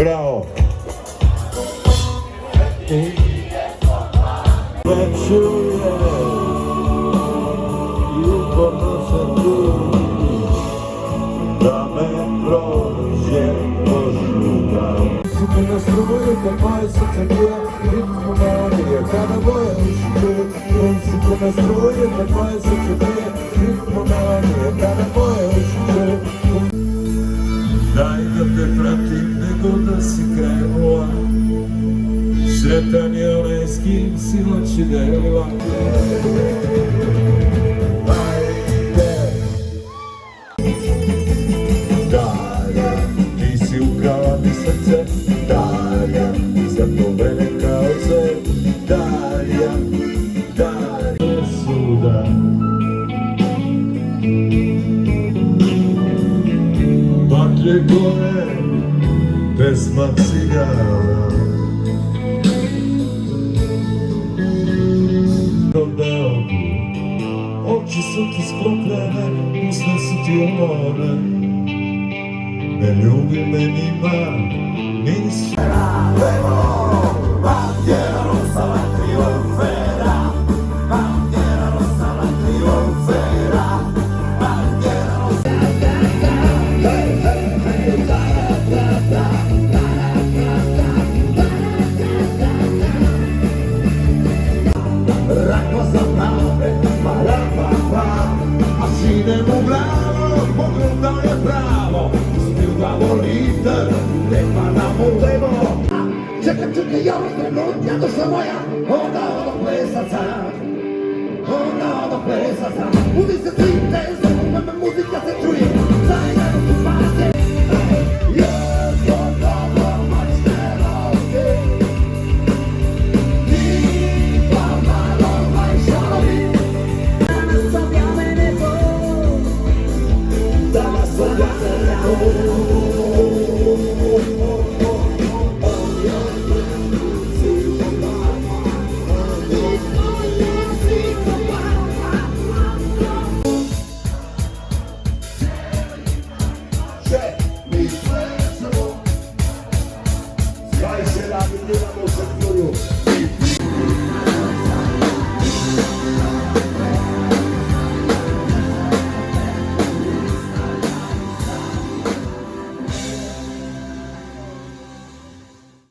Bravo. Wyczuję i uporno damy prozie pożudam. Super nastroje, te palce takie rytmu Maria, kada moja uszy. Super nastroje, te palce takie rytmu Maria, kada moja uszy. Daj da te pratim nego da si kraj ova. Sretan je onaj s kim si noći dela. Ajde. Darja, ti si ukrala mi srce. Darja, zato mene kao zver. Darja, Darja suda. Baklje gore, pesma cigara. Oči su ti sklopljene, usne su ti umore. Ne ljubi me nima, nisu. Bandiera rossa la trionfera, bandiera rossa la trionfera, bandiera rossa. Rakva za prave, a idemo glavo, pogledao je pravo, spivamo liter, ne padamo u levo. Čekam, ja vas trenutnja, duša moja, onda odo plesaca, budi se svi tezo, muzika se čuje, zajedno su spase. Jedno dobro mačterovke, ti pa malo majšalovi. Mi